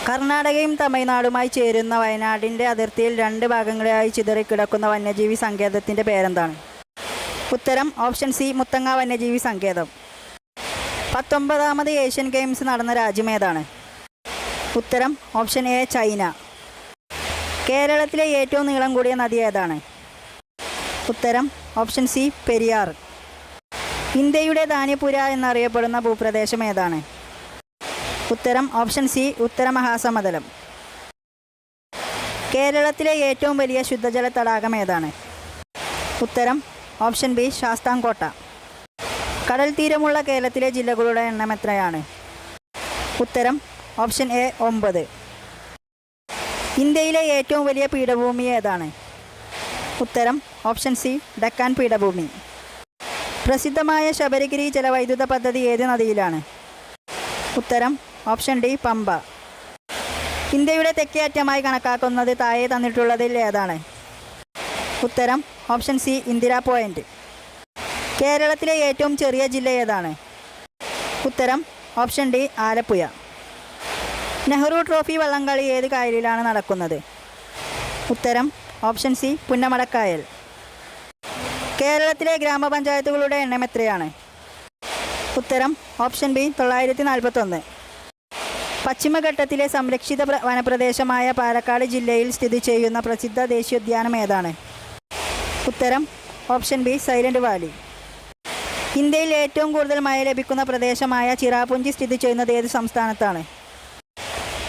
കർണാടകയും തമിഴ്നാടുമായി ചേരുന്ന വയനാടിൻ്റെ അതിർത്തിയിൽ രണ്ട് ഭാഗങ്ങളായി ചിതറിക്കിടക്കുന്ന വന്യജീവി സങ്കേതത്തിൻ്റെ പേരെന്താണ്? ഉത്തരം ഓപ്ഷൻ സി മുത്തങ്ങ വന്യജീവി സങ്കേതം. 19ാമത് ഏഷ്യൻ ഗെയിംസ് നടന്ന രാജ്യമേതാണ്? ഉത്തരം ഓപ്ഷൻ എ ചൈന. കേരളത്തിലെ ഏറ്റവും നീളം കൂടിയ നദി ഏതാണ്? ഉത്തരം ഓപ്ഷൻ സി പെരിയാർ. ഇന്ത്യയുടെ ധാന്യപുര എന്നറിയപ്പെടുന്ന ഭൂപ്രദേശം ഏതാണ്? ഉത്തരം ഓപ്ഷൻ സി ഉത്തര മഹാസമതലം. കേരളത്തിലെ ഏറ്റവും വലിയ ശുദ്ധജല തടാകം ഏതാണ്? ഉത്തരം ഓപ്ഷൻ ബി ശാസ്താംകോട്ട. കടൽ തീരമുള്ള കേരളത്തിലെ ജില്ലകളുടെ എണ്ണം എത്രയാണ്? ഉത്തരം ഓപ്ഷൻ എ 9. ഇന്ത്യയിലെ ഏറ്റവും വലിയ പീഠഭൂമി ഏതാണ്? ഉത്തരം ഓപ്ഷൻ സി ഡക്കാൻ പീഠഭൂമി. പ്രസിദ്ധമായ ശബരിഗിരി ജലവൈദ്യുത പദ്ധതി ഏത് നദിയിലാണ്? ഉത്തരം ഓപ്ഷൻ ഡി പമ്പ. ഇന്ത്യയുടെ തെക്കേ അറ്റമായി കണക്കാക്കുന്നത് താഴെ തന്നിട്ടുള്ളതിൽ ഏതാണ്? ഉത്തരം ഓപ്ഷൻ സി ഇന്ദിരാ പോയിന്റ്. കേരളത്തിലെ ഏറ്റവും ചെറിയ ജില്ല ഏതാണ്? ഉത്തരം option D Alappuzha. Nehru trophy വള്ളംകളി ഏത് കായലിലാണ് നടക്കുന്നത്? ഉത്തരം ഓപ്ഷൻ സി പുന്നമടക്കായൽ. കേരളത്തിലെ ഗ്രാമപഞ്ചായത്തുകളുടെ എണ്ണം എത്രയാണ്? ഉത്തരം ഓപ്ഷൻ ബി 941. പശ്ചിമഘട്ടത്തിലെ സംരക്ഷിത വനപ്രദേശമായ പാലക്കാട് ജില്ലയിൽ സ്ഥിതി ചെയ്യുന്ന പ്രസിദ്ധ ദേശീയോദ്യാനം ഏതാണ്? ഉത്തരം ഓപ്ഷൻ ബി സൈലന്റ് വാലി. ഇന്ത്യയിൽ ഏറ്റവും കൂടുതൽ മഴ ലഭിക്കുന്ന പ്രദേശമായ ചിറാപുഞ്ചി സ്ഥിതി ചെയ്യുന്നത് ഏത് സംസ്ഥാനത്താണ്?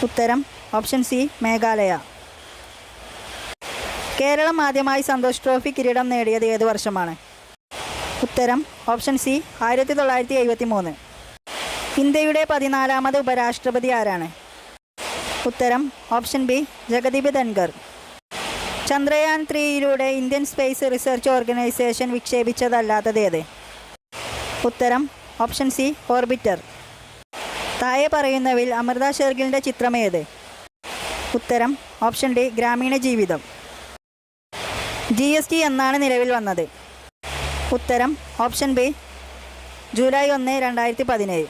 ഉത്തരം ഓപ്ഷൻ സി മേഘാലയ. കേരളം ആദ്യമായി സന്തോഷ് ട്രോഫി കിരീടം നേടിയത് ഏത് വർഷമാണ്? ഉത്തരം ഓപ്ഷൻ സി 1973. ഇന്ത്യയുടെ 14ാമത് ഉപരാഷ്ട്രപതി ആരാണ്? ഉത്തരം ഓപ്ഷൻ ബി ജഗദീപ് ധൻഖർ. ചന്ദ്രയാൻ 3യിലൂടെ ഇന്ത്യൻ സ്പേസ് റിസർച്ച് ഓർഗനൈസേഷൻ വിക്ഷേപിച്ചതല്ലാത്തത് ഏത്? ഉത്തരം ഓപ്ഷൻ സി ഓർബിറ്റർ. താഴെ പറയുന്നവയിൽ അമൃത ഷെർഗിലിൻ്റെ ചിത്രം ഏത്? ഉത്തരം ഓപ്ഷൻ ഡി ഗ്രാമീണ ജീവിതം. GST എന്നാണ് നിലവിൽ വന്നത്? ഉത്തരം ഓപ്ഷൻ ബി ജൂലൈ 1, 2017.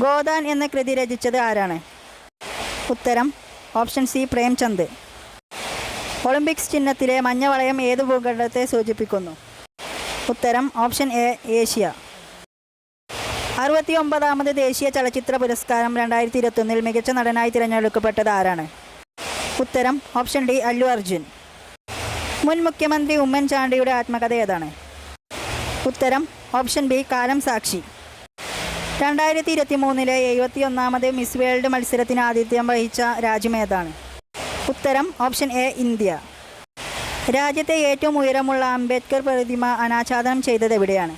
ഗോദാൻ എന്ന കൃതി രചിച്ചത് ആരാണ്? ഉത്തരം ഓപ്ഷൻ സി പ്രേംചന്ദ്. ഒളിമ്പിക്സ് ചിഹ്നത്തിലെ മഞ്ഞ വളയം ഏത് ഭൂഖണ്ഡത്തെ സൂചിപ്പിക്കുന്നു? ഉത്തരം ഓപ്ഷൻ എ ഏഷ്യ. 69ാമത് ദേശീയ ചലച്ചിത്ര പുരസ്കാരം 2021 മികച്ച നടനായി തിരഞ്ഞെടുക്കപ്പെട്ടത് ആരാണ്? ഉത്തരം ഓപ്ഷൻ ഡി അല്ലു അർജുൻ. മുൻ മുഖ്യമന്ത്രി ഉമ്മൻചാണ്ടിയുടെ ആത്മകഥ ഏതാണ്? ഉത്തരം ഓപ്ഷൻ ബി കാലം സാക്ഷി. 2023 71ാമത് മിസ് വേൾഡ് മത്സരത്തിന് ആതിഥ്യം വഹിച്ച രാജ്യം ഏതാണ്? ഉത്തരം ഓപ്ഷൻ എ ഇന്ത്യ. രാജ്യത്തെ ഏറ്റവും ഉയരമുള്ള അംബേദ്കർ പ്രതിമ അനാച്ഛാദനം ചെയ്തത് എവിടെയാണ്?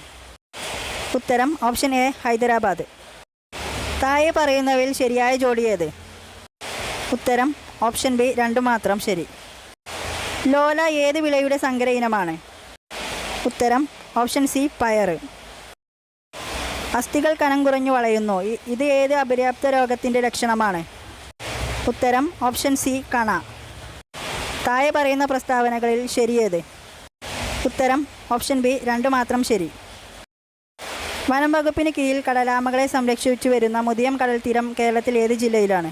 ഉത്തരം ഓപ്ഷൻ എ ഹൈദരാബാദ്. താഴെ പറയുന്നവയിൽ ശരിയായ ജോഡി ഏത്? ഉത്തരം ഓപ്ഷൻ ബി 2 മാത്രം ശരി. ലോല ഏത് വിളയുടെ സങ്കര ഇനമാണ്? ഉത്തരം ഓപ്ഷൻ സി പയർ. അസ്ഥികൾ കനം കുറഞ്ഞു വളയുന്നു. ഇത് ഏത് അപര്യാപ്ത രോഗത്തിൻ്റെ ലക്ഷണമാണ്? ഉത്തരം ഓപ്ഷൻ സി കണ. താഴെ പറയുന്ന പ്രസ്താവനകളിൽ ശരിയേത്? ഉത്തരം ഓപ്ഷൻ ബി 2 മാത്രം ശരി. വനം വകുപ്പിന് കീഴിൽ കടലാമകളെ സംരക്ഷിച്ചു വരുന്ന മുതിയം കടൽ തീരം കേരളത്തിൽ ഏത് ജില്ലയിലാണ്?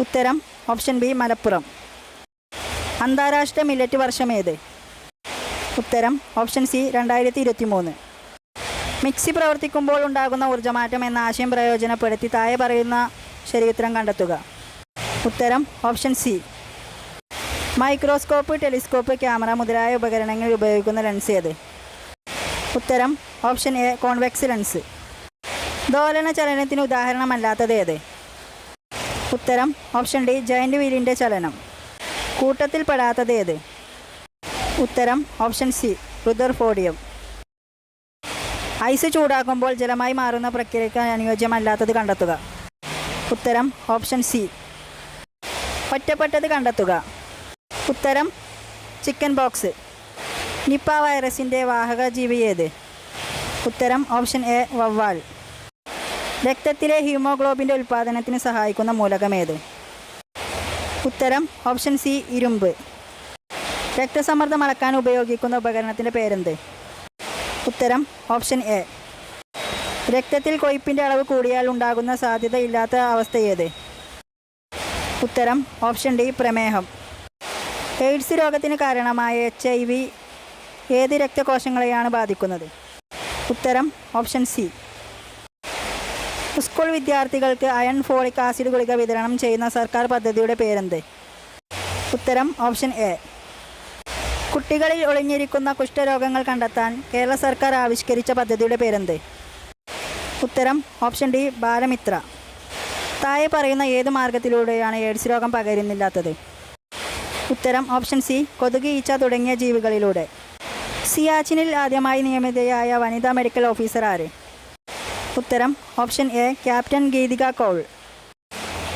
ഉത്തരം ഓപ്ഷൻ ബി മലപ്പുറം. അന്താരാഷ്ട്ര മില്ലറ്റ് വർഷം ഏത്? ഉത്തരം ഓപ്ഷൻ സി 2023. മിക്സി പ്രവർത്തിക്കുമ്പോൾ ഉണ്ടാകുന്ന ഊർജ്ജമാറ്റം എന്ന ആശയം പ്രയോജനപ്പെടുത്തി താഴെ പറയുന്ന ശരിയുത്തരം കണ്ടെത്തുക. ഉത്തരം option C. Microscope, telescope, camera മുതലായ ഉപകരണങ്ങളിൽ ഉപയോഗിക്കുന്ന ലെൻസ് ഏത്? ഉത്തരം ഓപ്ഷൻ എ കോൺവെക്സ് ലെൻസ്. ദോലന ചലനത്തിന് ഉദാഹരണമല്ലാത്തത് ഏത്? ഉത്തരം ഓപ്ഷൻ ഡി ജയന്റ് വീലിൻ്റെ ചലനം. കൂട്ടത്തിൽ പെടാത്തത് ഏത്? ഉത്തരം ഓപ്ഷൻ സി റുദർഫോർഡിയം. ഐസ് ചൂടാക്കുമ്പോൾ ജലമായി മാറുന്ന പ്രക്രിയയ്ക്ക് അനുയോജ്യമല്ലാത്തത് കണ്ടെത്തുക. ഉത്തരം ഓപ്ഷൻ സി ഒറ്റപ്പെട്ടത് കണ്ടെത്തുക. ഉത്തരം ചിക്കൻ ബോക്സ്. നിപ്പ വൈറസിൻ്റെ വാഹക ജീവി ഏത്? ഉത്തരം ഓപ്ഷൻ എ വവ്വാൽ. രക്തത്തിലെ ഹീമോഗ്ലോബിൻ്റെ ഉൽപ്പാദനത്തിന് സഹായിക്കുന്ന മൂലകം ഏത്? ഉത്തരം ഓപ്ഷൻ സി ഇരുമ്പ്. രക്തസമ്മർദ്ദം അളക്കാൻ ഉപയോഗിക്കുന്ന ഉപകരണത്തിൻ്റെ പേരെന്ത്? ഉത്തരം ഓപ്ഷൻ എ. രക്തത്തിൽ കൊഴുപ്പിൻ്റെ അളവ് കൂടിയാൽ ഉണ്ടാകുന്ന സാധ്യതയില്ലാത്ത അവസ്ഥ ഏത്? ഉത്തരം ഓപ്ഷൻ ഡി പ്രമേഹം. എയ്ഡ്സ് രോഗത്തിന് കാരണമായ HIV ഏത് രക്തകോശങ്ങളെയാണ് ബാധിക്കുന്നത്? ഉത്തരം ഓപ്ഷൻ സി. സ്കൂൾ വിദ്യാർത്ഥികൾക്ക് അയൺ ഫോളിക് ആസിഡ് ഗുളിക വിതരണം ചെയ്യുന്ന സർക്കാർ പദ്ധതിയുടെ പേരെന്ത്? ഉത്തരം ഓപ്ഷൻ എ. കുട്ടികളിൽ ഒളിഞ്ഞിരിക്കുന്ന കുഷ്ഠരോഗങ്ങൾ കണ്ടെത്താൻ കേരള സർക്കാർ ആവിഷ്കരിച്ച പദ്ധതിയുടെ പേരെന്ത്? ഉത്തരം ഓപ്ഷൻ ഡി ബാലമിത്ര. താഴെ പറയുന്ന ഏത് മാർഗത്തിലൂടെയാണ് എയ്ഡ്സ് രോഗം പകരുന്നില്ലാത്തത്? ഉത്തരം ഓപ്ഷൻ സി കൊതുക്, ഈച്ച തുടങ്ങിയ ജീവികളിലൂടെ. സിയാച്ചിനിൽ ആദ്യമായി നിയമിതയായ വനിതാ മെഡിക്കൽ ഓഫീസർ ആര്? ഉത്തരം option A captain Geethika Kaul.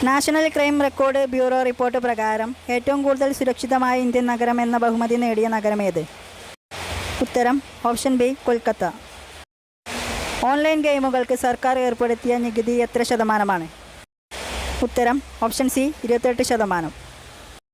National crime record bureau report പ്രകാരം ഏറ്റവും കൂടുതൽ സുരക്ഷിതമായ ഇന്ത്യൻ നഗരം എന്ന ബഹുമതി നേടിയ നഗരം ഏത്? ഉത്തരം ഓപ്ഷൻ ബി കൊൽക്കത്ത. ഓൺലൈൻ ഗെയിമുകൾക്ക് സർക്കാർ ഏർപ്പെടുത്തിയ നികുതി എത്ര ശതമാനമാണ്? ഉത്തരം ഓപ്ഷൻ സി 28%.